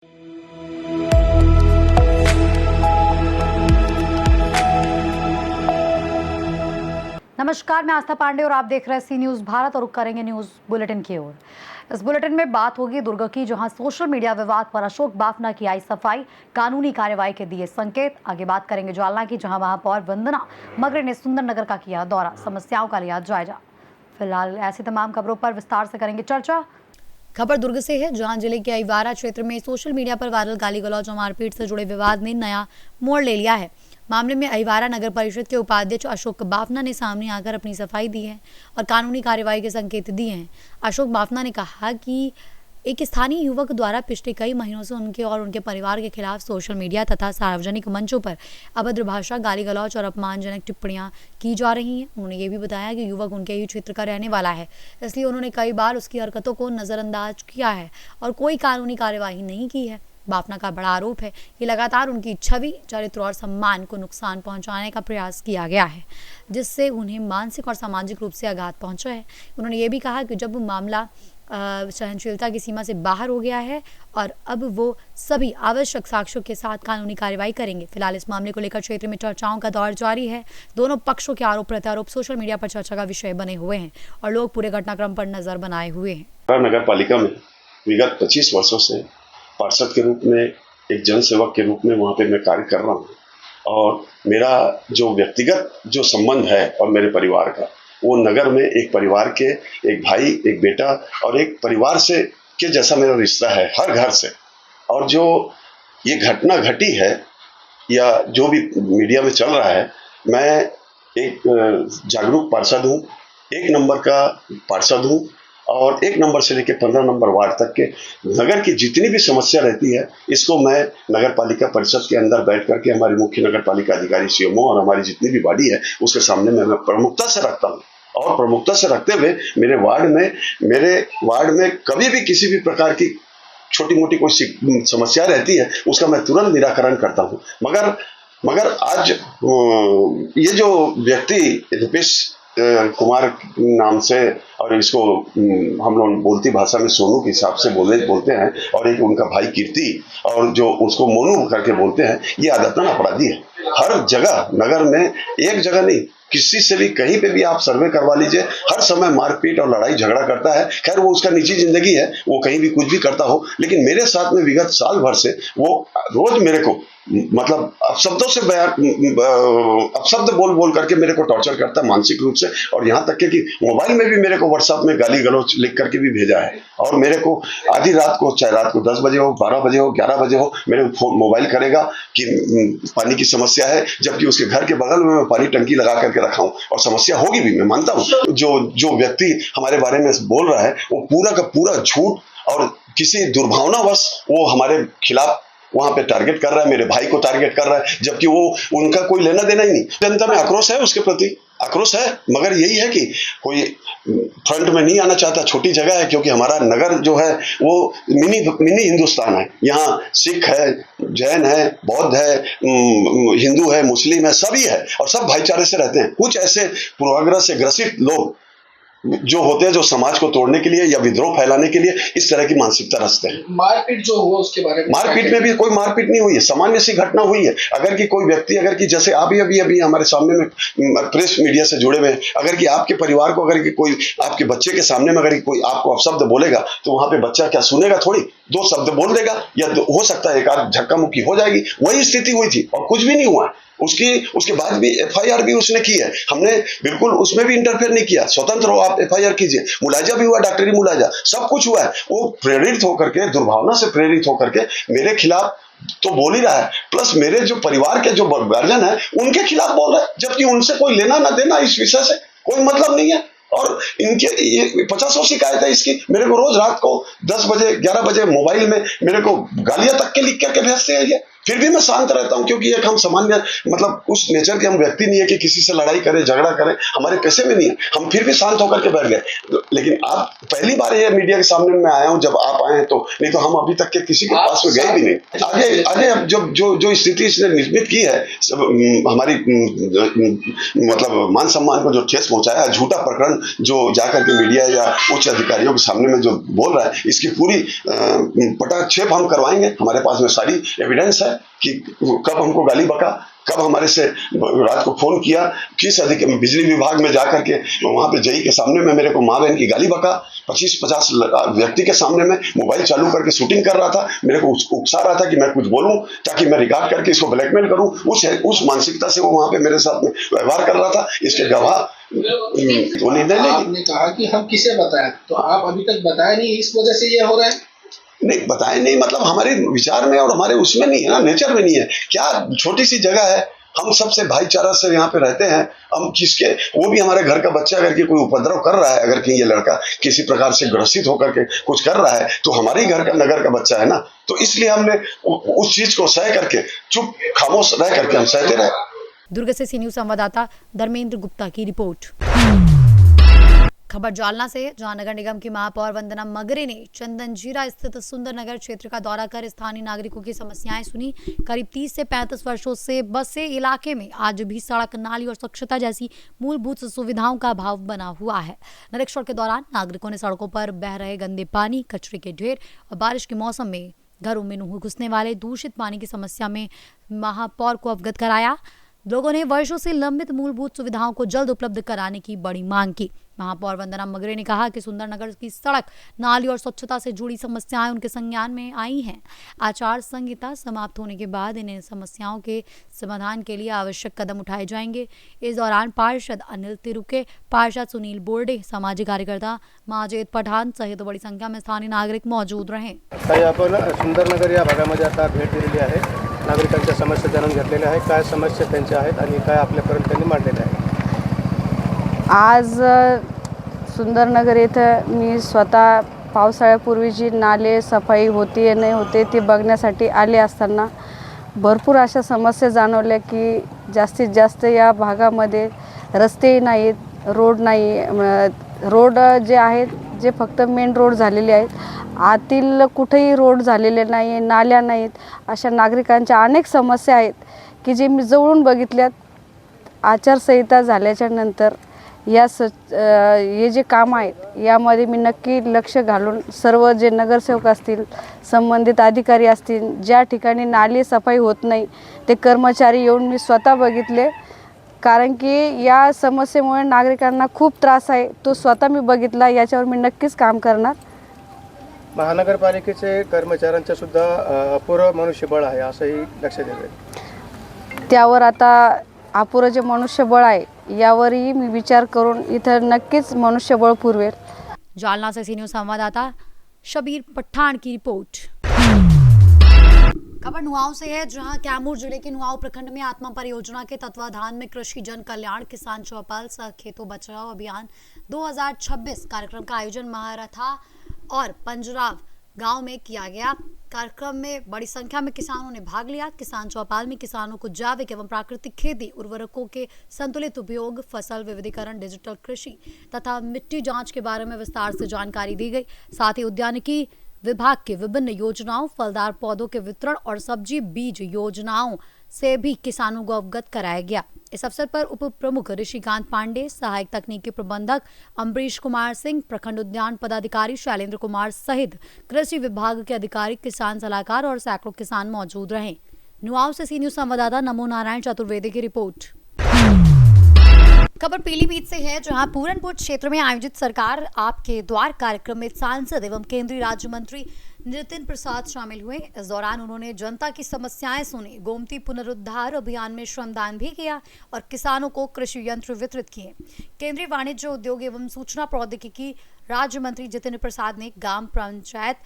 नमस्कार, मैं आस्था पांडे और आप देख रहे हैं सी न्यूज भारत और रुक करेंगे न्यूज बुलेटिन की ओर। इस बुलेटिन में बात होगी दुर्ग की, जहां सोशल मीडिया विवाद पर अशोक बाफना की आई सफाई, कानूनी कार्रवाई के दिए संकेत। आगे बात करेंगे जालना की, जहां महापौर वंदना मगरे ने सुंदरनगर का किया दौरा, समस्याओं का लिया जायजा। फिलहाल ऐसी तमाम खबरों पर विस्तार से करेंगे चर्चा। खबर दुर्ग से है, जहां जिले के अहिवारा क्षेत्र में सोशल मीडिया पर वायरल गाली गलौज और मारपीट से जुड़े विवाद ने नया मोड़ ले लिया है। मामले में अहिवारा नगर परिषद के उपाध्यक्ष अशोक बाफना ने सामने आकर अपनी सफाई दी है और कानूनी कार्रवाई के संकेत दिए हैं। अशोक बाफना ने कहा कि एक स्थानीय युवक द्वारा पिछले कई महीनों से उनके और उनके परिवार के खिलाफ सोशल मीडिया तथा सार्वजनिक मंचों पर अभद्र भाषा, गाली गलौज और अपमानजनक टिप्पणियां की जा रही हैं। उन्होंने ये भी बताया कि युवक उनके ही क्षेत्र का रहने वाला है, इसलिए उन्होंने कई बार उसकी हरकतों को नजरअंदाज किया है और कोई कानूनी कार्यवाही नहीं की है। बाफना का बड़ा आरोप है कि लगातार उनकी छवि, चरित्र और सम्मान को नुकसान पहुंचाने का प्रयास किया गया है, जिससे उन्हें मानसिक और सामाजिक रूप से आघात पहुंचा है। उन्होंने ये भी कहा कि जब मामला सहनशीलता की सीमा से बाहर हो गया है और अब वो सभी आवश्यक साक्ष्यों के साथ कानूनी कार्रवाई करेंगे। फिलहाल इस मामले को लेकर क्षेत्र में चर्चाओं का दौर जारी है। दोनों पक्षों के आरोप प्रत्यारोप सोशल मीडिया पर चर्चा का विषय बने हुए हैं और लोग पूरे घटनाक्रम पर नजर बनाए हुए हैं। नगर पालिका में विगत 25 वर्षों से पार्षद के रूप में, एक जनसेवक के रूप में वहाँ पे मैं कार्य कर रहा हूँ और मेरा जो व्यक्तिगत जो संबंध है और मेरे परिवार का, वो नगर में एक परिवार के, एक भाई, एक बेटा और एक परिवार से के जैसा मेरा रिश्ता है हर घर से। और जो ये घटना घटी है या जो भी मीडिया में चल रहा है, मैं एक जागरूक पार्षद हूँ, 1 नंबर का पार्षद हूँ और 1 नंबर से लेकर 15 नंबर वार्ड तक के नगर की जितनी भी समस्या रहती है, इसको मैं नगर पालिका परिषद के अंदर बैठ करके हमारे मुख्य नगर पालिका अधिकारी सीएमओ और हमारी जितनी भी बॉडी है उसके सामने मैं प्रमुखता से रखता हूँ। और प्रमुखता से रखते हुए मेरे वार्ड में कभी भी किसी भी प्रकार की छोटी मोटी कोई समस्या रहती है, उसका मैं तुरंत निराकरण करता हूँ। मगर आज ये जो व्यक्ति रुपेश कुमार नाम से, और इसको हम लोग बोलती भाषा में सोनू के हिसाब से बोलते हैं, और एक उनका भाई कीर्ति और जो उसको मोनू करके बोलते हैं, ये आदतन अपराधी है। हर जगह नगर में, एक जगह नहीं, किसी से भी कहीं पे भी आप सर्वे करवा लीजिए, हर समय मारपीट और लड़ाई झगड़ा करता है। खैर वो उसका निजी जिंदगी है, वो कहीं भी कुछ भी करता हो, लेकिन मेरे साथ में विगत साल भर से वो रोज मेरे को मतलब अपशब्द बोल करके मेरे को टॉर्चर करता है मानसिक रूप से। और यहाँ तक कि मोबाइल में भी मेरे को व्हाट्सएप में गाली गलौज लिख करके भी भेजा है और मेरे को आधी रात को, चाहे रात को 10 बजे हो, 12 बजे हो, 11 बजे हो, मेरे को मोबाइल करेगा कि पानी की समस्या है, जबकि उसके घर के बगल में मैं पानी टंकी लगा करके रखा हूँ और समस्या होगी भी, मैं मानता हूँ। जो व्यक्ति हमारे बारे में बोल रहा है वो पूरा का पूरा झूठ और किसी दुर्भावनावश वो हमारे खिलाफ वहां पे टारगेट कर रहा है, मेरे भाई को टारगेट कर रहा है, जबकि वो उनका कोई लेना देना ही नहीं। जनता में आक्रोश है, उसके प्रति आक्रोश है, मगर यही है कि कोई फ्रंट में नहीं आना चाहता। छोटी जगह है, क्योंकि हमारा नगर जो है वो मिनी हिंदुस्तान है। यहाँ सिख है, जैन है, बौद्ध है, हिंदू है, मुस्लिम है, सभी है और सब भाईचारे से रहते हैं। कुछ ऐसे पूर्वाग्रह से ग्रसित लोग जो होते हैं, जो समाज को तोड़ने के लिए या विद्रोह फैलाने के लिए इस तरह की मानसिकता रचते हैं। मारपीट जो हुआ उसके बारे में, मारपीट में भी कोई मारपीट नहीं हुई है, सामान्य सी घटना हुई है। अगर कि कोई व्यक्ति, अगर कि जैसे अभी हमारे सामने में प्रेस मीडिया से जुड़े हुए, अगर कि आपके परिवार को, अगर कि कोई आपके बच्चे के सामने में अगर कोई आपको अपशब्द बोलेगा, तो वहां पे बच्चा क्या सुनेगा? थोड़ी 2 शब्द बोल देगा या हो सकता है एक आध झक्का मुक्की हो जाएगी। वही स्थिति हुई थी और कुछ भी नहीं हुआ। उसके बाद भी एफआईआर भी उसने की है, हमने बिल्कुल उसमें भी इंटरफेयर नहीं किया। स्वतंत्र हो, आप एफआईआर कीजिए। मुलाजा भी हुआ, डॉक्टरी मुलाजा, सब कुछ हुआ है। वो प्रेरित होकर के, दुर्भावना से प्रेरित होकर के मेरे खिलाफ तो बोल ही रहा है, प्लस मेरे जो परिवार के जो गार्जियन है उनके खिलाफ बोल रहा है, जबकि उनसे कोई लेना ना देना, इस विषय से कोई मतलब नहीं है। और इनके ये 50 शिकायत है इसकी। मेरे को रोज रात को 10 बजे 11 बजे मोबाइल में मेरे को गालियां तक के लिख करके भेजते हैं ये। फिर भी मैं शांत रहता हूं, क्योंकि एक हम सामान्य मतलब उस नेचर के हम व्यक्ति नहीं है कि किसी से लड़ाई करें, झगड़ा करें, हमारे पैसे में नहीं है। हम फिर भी शांत होकर के बैठ गए। लेकिन आप पहली बार ये मीडिया के सामने मैं आया हूं, जब आप आए हैं तो, नहीं तो हम अभी तक के किसी के पास में गए भी नहीं। आगे आगे अब जो स्थिति इसने निर्मित की है, हमारी मतलब मान सम्मान को जो ठेस पहुंचाया, झूठा प्रकरण जो जाकर के मीडिया या उच्च अधिकारियों के सामने में जो बोल रहा है, इसकी पूरी पटाक्षेप हम करवाएंगे। हमारे पास में सारी एविडेंस है कि कब हमको गाली बका, कब हमारे से रात को फोन किया, किस बिजली विभाग में जाकर के वहां पे जई के सामने में मेरे को माँ बहन की गाली बका, 25-50 व्यक्ति के सामने में मोबाइल चालू करके शूटिंग कर रहा था, मेरे को उकसा रहा था कि मैं कुछ बोलूं ताकि मैं रिकॉर्ड करके इसको ब्लैकमेल करूं। उस मानसिकता से वो वहां पे मेरे साथ में व्यवहार कर रहा था। इसके गवाह वो निर्णय लेगी। आपने कहा कि हम किसे बताएं, तो आप अभी तक बताया नहीं, इस वजह से ये हो रहा है। नहीं बताए नहीं, मतलब हमारे विचार में और हमारे उसमें नहीं है ना, नेचर में नहीं है। क्या छोटी सी जगह है, हम सबसे भाईचारा से यहाँ पे रहते हैं। हम किसके, वो भी हमारे घर का बच्चा अगर कि कोई उपद्रव कर रहा है, अगर कि ये लड़का किसी प्रकार से ग्रसित होकर के कुछ कर रहा है, तो हमारे ही घर का नगर का बच्चा है ना। तो इसलिए हमने उस चीज को सह करके, चुप खामोश रह करके हम सहते रहे। दुर्ग से सी न्यूज संवाददाता धर्मेंद्र गुप्ता की रिपोर्ट। खबर जालना से, जहां नगर निगम की महापौर वंदना मगरे ने चंदनजीरा स्थित सुंदर नगर क्षेत्र का दौरा कर स्थानीय नागरिकों की समस्याएं सुनी। करीब 30 से 35 वर्षों से बसे इलाके में आज भी सड़क, नाली और स्वच्छता जैसी मूलभूत सुविधाओं का अभाव बना हुआ है। निरीक्षण के दौरान नागरिकों ने सड़कों पर बह रहे गंदे पानी, कचरे के ढेर और बारिश के मौसम में घरों में घुसने वाले दूषित पानी की समस्या में महापौर को अवगत कराया। लोगों ने वर्षों से लंबित मूलभूत सुविधाओं को जल्द उपलब्ध कराने की बड़ी मांग की। महापौर वंदना मगरे ने कहा कि सुंदरनगर की सड़क, नाली और स्वच्छता से जुड़ी समस्याएं उनके संज्ञान में आई हैं। आचार संहिता समाप्त होने के बाद इन समस्याओं के समाधान के लिए आवश्यक कदम उठाए जाएंगे। इस दौरान पार्षद अनिल तिरुके, पार्षद सुनील बोर्डे, सामाजिक कार्यकर्ता माजिद पठान सहित बड़ी संख्या में स्थानीय नागरिक मौजूद रहे। आपण सुंदरनगर या भागामध्ये आता भेट दिलेली आहे, नागरिकांच्या समस्या जाणून घेतलेल्या आहे, काय समस्या त्यांच्या आहेत आणि काय आपल्यापर्यंत त्यांनी मांडलेल्या आहे। आज सुंदरनगर इथं मी स्वतः पावसाळ्यापूर्वी जी नाले सफाई होती नाही होते ती बघण्यासाठी आले असताना भरपूर अशा समस्या जाणवल्या की जास्तीत जास्त या भागामध्ये रस्ते नाहीत, रोड नाही, रोड जे आहेत जे फक्त मेन रोड झालेले आहेत, आतील कुठेही रोड झालेले नाही, नाल्या नाहीत, अशा नागरिकांच्या अनेक समस्या आहेत की जे मी जवळून बघितल्यात। आचारसंहिता झाल्याच्या नंतर हे जे काम आहेत यामध्ये मी नक्की लक्ष घालून सर्व जे नगरसेवक असतील, संबंधित अधिकारी असतील, ज्या ठिकाणी नाली सफाई होत नाही ते कर्मचारी येऊन मी स्वतः बघितले, कारण की या समस्येमुळे नागरिकांना खूप त्रास आहे, तो स्वतः मी बघितला। याच्यावर मी नक्कीच काम करणार। महानगरपालिकेचे कर्मचाऱ्यांचे सुद्धा अपुरं मनुष्यबळ आहे असंही लक्षात येते। त्यावर आता अपुरं जे मनुष्यबळ आहे यावरही मी विचार करून इथं नक्कीच मनुष्यबळ पुरवेल। जालना से सी न्यूज संवाददाता शबीर पठान की रिपोर्ट। खबर नुआव से है, जहां कैमूर जिले के नुआव प्रखंड में आत्मा परियोजना के तत्वाधान में कृषि जन कल्याण किसान चौपाल सह खेतों बचाओ अभियान 2026 कार्यक्रम का आयोजन महारथा और पंजराव गांव में किया गया। कार्यक्रम में बड़ी संख्या में किसानों ने भाग लिया। किसान चौपाल में किसानों को जैविक एवं प्राकृतिक खेती, उर्वरकों के संतुलित उपयोग, फसल विविधीकरण, डिजिटल कृषि तथा मिट्टी जांच के बारे में विस्तार से जानकारी दी गई। साथ ही उद्यानिकी विभाग की विभिन्न योजनाओं, फलदार पौधों के वितरण और सब्जी बीज योजनाओं से भी किसानों को अवगत कराया गया। इस अवसर पर उप प्रमुख ऋषिकांत पांडे, सहायक तकनीकी प्रबंधक अम्बरीश कुमार सिंह, प्रखंड उद्यान पदाधिकारी शैलेंद्र कुमार सहित कृषि विभाग के अधिकारी, किसान सलाहकार और सैकड़ों किसान मौजूद रहे। नुआव से सी न्यूज संवाददाता नमो नारायण चतुर्वेदी की रिपोर्ट। खबर पीलीभीत से है, जहां पूरनपुर क्षेत्र में आयोजित सरकार आपके द्वार कार्यक्रम में सांसद एवं केंद्रीय राज्य मंत्री नितिन प्रसाद शामिल हुए। इस दौरान उन्होंने जनता की समस्याएं सुनी, गोमती पुनरुद्धार अभियान में श्रमदान भी किया और किसानों को कृषि यंत्र वितरित किए। केंद्रीय वाणिज्य, उद्योग एवं सूचना प्रौद्योगिकी राज्य मंत्री जितेंद्र प्रसाद ने ग्राम पंचायत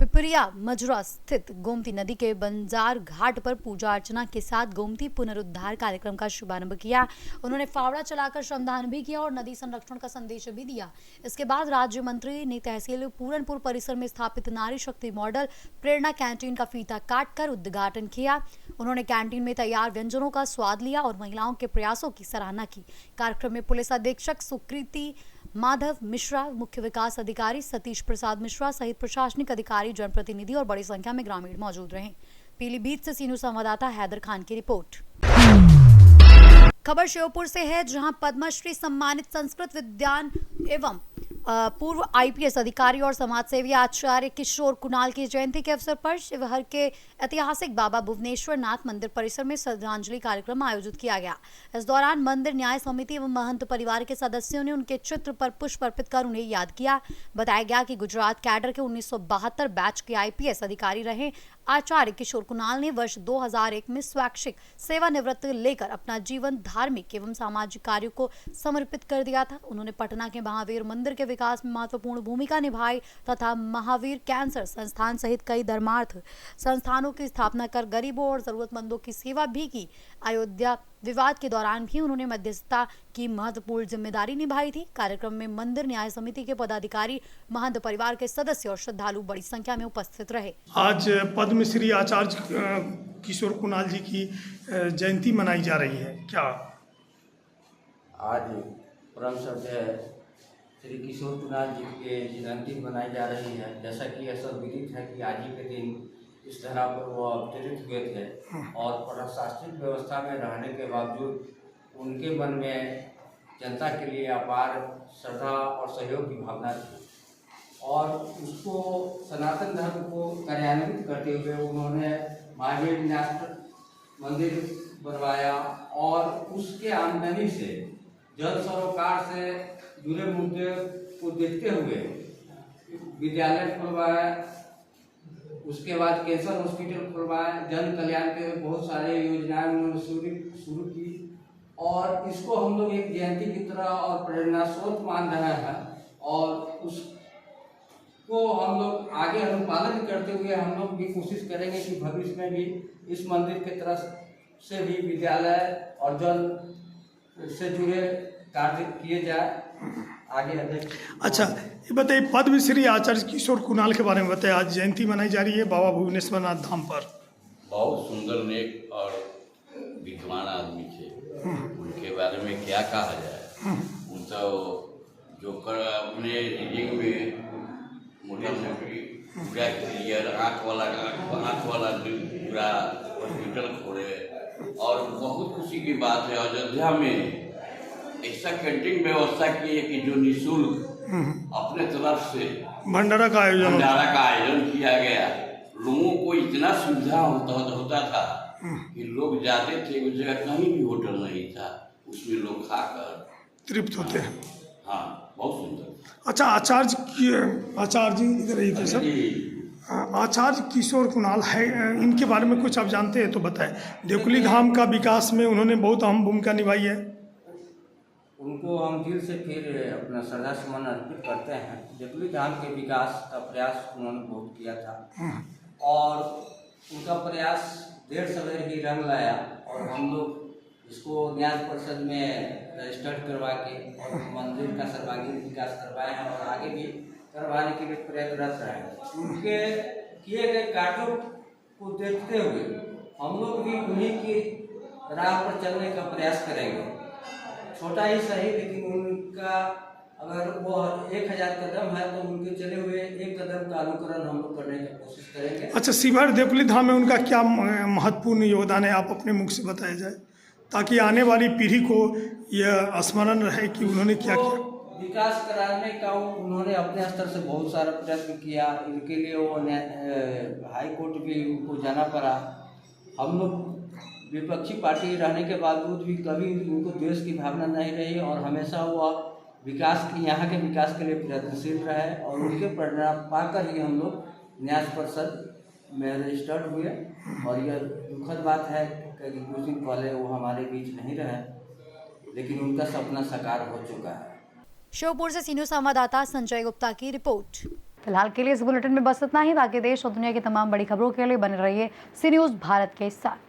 पिपरिया मजरा स्थित गोमती नदी के बंजार घाट पर पूजा अर्चना के साथ गोमती पुनरुद्धार कार्यक्रम का शुभारंभ किया। उन्होंने फावड़ा चलाकर श्रमदान भी किया और नदी संरक्षण का संदेश भी दिया। इसके बाद राज्य मंत्री ने तहसील पूरनपुर परिसर में स्थापित नारी शक्ति मॉडल प्रेरणा कैंटीन का फीता काटकर उद्घाटन किया। उन्होंने कैंटीन में तैयार व्यंजनों का स्वाद लिया और महिलाओं के प्रयासों की सराहना की। कार्यक्रम में पुलिस अधीक्षक सुकृति माधव मिश्रा, मुख्य विकास अधिकारी सतीश प्रसाद मिश्रा सहित प्रशासनिक अधिकारी, जनप्रतिनिधि और बड़ी संख्या में ग्रामीण मौजूद रहे। पीलीभीत से सीनू संवाददाता हैदर खान की रिपोर्ट। खबर श्योपुर से है, जहां पद्मश्री सम्मानित संस्कृत विद्वान एवं पूर्व आईपीएस अधिकारी और समाजसेवी आचार्य किशोर कुणाल की जयंती के अवसर पर शिवहर के ऐतिहासिक बाबा भुवनेश्वर नाथ मंदिर परिसर में श्रद्धांजलि कार्यक्रम आयोजित किया गया। इस दौरान मंदिर न्याय समिति एवं महंत परिवार के सदस्यों ने उनके चित्र पर पुष्प अर्पित कर उन्हें याद किया। बताया गया कि गुजरात कैडर के 1972 बैच के आईपीएस अधिकारी रहे आचार्य किशोर कुणाल ने वर्ष 2001 में स्वैच्छिक सेवानिवृत्त लेकर अपना जीवन धार्मिक एवं सामाजिक कार्यों को समर्पित कर दिया था। उन्होंने पटना के महावीर मंदिर के विकास में महत्वपूर्ण भूमिका निभाई तथा महावीर कैंसर संस्थान सहित कई धर्मार्थ संस्थानों की स्थापना कर गरीबों और जरूरतमंदों की सेवा भी की। अयोध्या विवाद के दौरान भी उन्होंने मध्यस्थता की महत्वपूर्ण जिम्मेदारी निभाई थी। कार्यक्रम में मंदिर न्याय समिति के पदाधिकारी, महंत परिवार के सदस्य और श्रद्धालु बड़ी संख्या में उपस्थित रहे। आज पद्मश्री आचार्य किशोर कुणाल जी की जयंती मनाई जा रही है। क्या आज परम श्रद्धेय श्री किशोर कुणाल जी के जयंती मनाई जा रही है। जैसा कि यह सब विदित है कि आज ही के दिन इस धरा पर वो अवतरित हुए थे और प्रशासनिक व्यवस्था में रहने के बावजूद उनके मन में जनता के लिए अपार श्रद्धा और सहयोग की भावना थी और उसको सनातन धर्म को कार्यान्वित करते हुए उन्होंने महावीर न्यास मंदिर बनवाया और उसके आमदनी से जल सरोकार से जुड़े मुद्दे को देखते हुए विद्यालय खुलवाया। उसके बाद कैंसर हॉस्पिटल खुलवाया। जन कल्याण के बहुत सारे योजनाएं उन्होंने शुरू की और इसको हम लोग एक जयंती की तरह और प्रेरणा स्रोत मान रहे हैं और उसको हम लोग आगे अनुपालन करते हुए हम लोग भी कोशिश करेंगे कि भविष्य में भी इस मंदिर की तरफ से भी विद्यालय और जल से जुड़े कार्य किए जाए आगे। अच्छा, ये बताइए, पद्मश्री आचार्य किशोर कुणाल के बारे में बताइए। आज जयंती मनाई जा रही है बाबा भुवनेश्वर नाथ धाम पर। बहुत सुंदर, नेक और विद्वान आदमी थे। उनके बारे में क्या कहा जाए। उन तो जो कर अपने रीडिंग में मोटी पूरा क्लियर आँख वाला पूरा हॉस्पिटल खोले और बहुत खुशी की बात है अयोध्या में ऐसा कैंटीन व्यवस्था की है कि जो निःशुल्क अपने तरफ से भंडारा का आयोजन किया गया। लोगों को इतना सुविधा होता था कि लोग जाते थे, उस जगह कहीं भी होटल नहीं था, उसमें लोग खाकर तृप्त होते हैं। हाँ, बहुत सुंदर। अच्छा, आचार्य जी इधर ही थे सर। आचार्य किशोर कुणाल है, इनके बारे में कुछ आप जानते हैं तो बताएं। देवकुली धाम का विकास में उन्होंने बहुत अहम भूमिका निभाई है। उनको हम दिल से फिर अपना श्रद्धा सुमन अर्पित करते हैं। देवकुली धाम के विकास का प्रयास उन्होंने बहुत किया था और उनका प्रयास देर सवेर ही रंग लाया और हम लोग इसको न्यास परिषद में रजिस्टर्ड करवा के और मंदिर का सर्वांगीण विकास करवाए हैं और आगे भी करवाने के लिए प्रयत्नरत रहे। उनके किए गए कार्यों को देखते हुए हम लोग भी उन्हीं की राह पर चलने का प्रयास करेंगे। छोटा ही सही, लेकिन उनका अगर वो 1000 कदम है तो उनके चले हुए एक कदम का अनुकरण हम लोग करने की कोशिश करेंगे। अच्छा, शिवहर देवकुली धाम में उनका क्या महत्वपूर्ण योगदान है, आप अपने मुख से बताया जाए ताकि आने वाली पीढ़ी को यह स्मरण रहे कि उन्होंने क्या किया। विकास कराने का उन्होंने अपने स्तर से बहुत सारा प्रयत्न किया। इनके लिए वो हाई कोर्ट भी उनको जाना पड़ा। हम लोग विपक्षी पार्टी रहने के बावजूद भी कभी उनको देश की भावना नहीं रही और हमेशा वो यहाँ के विकास के लिए प्रयत्नशील रहे और उनके प्रेरणा पाकर ही हम लोग न्यास परिषद में रजिस्टर्ड हुए। और यह दुखद बात है कि कुछ दिन पहले वो हमारे बीच नहीं रहे, लेकिन उनका सपना साकार हो चुका है। श्योपुर से सीनियर संवाददाता संजय गुप्ता की रिपोर्ट। फिलहाल के लिए इस बुलेटिन में बस इतना ही। ताकि देश और दुनिया की तमाम बड़ी खबरों के लिए बने रहिए सी न्यूज़ भारत के साथ।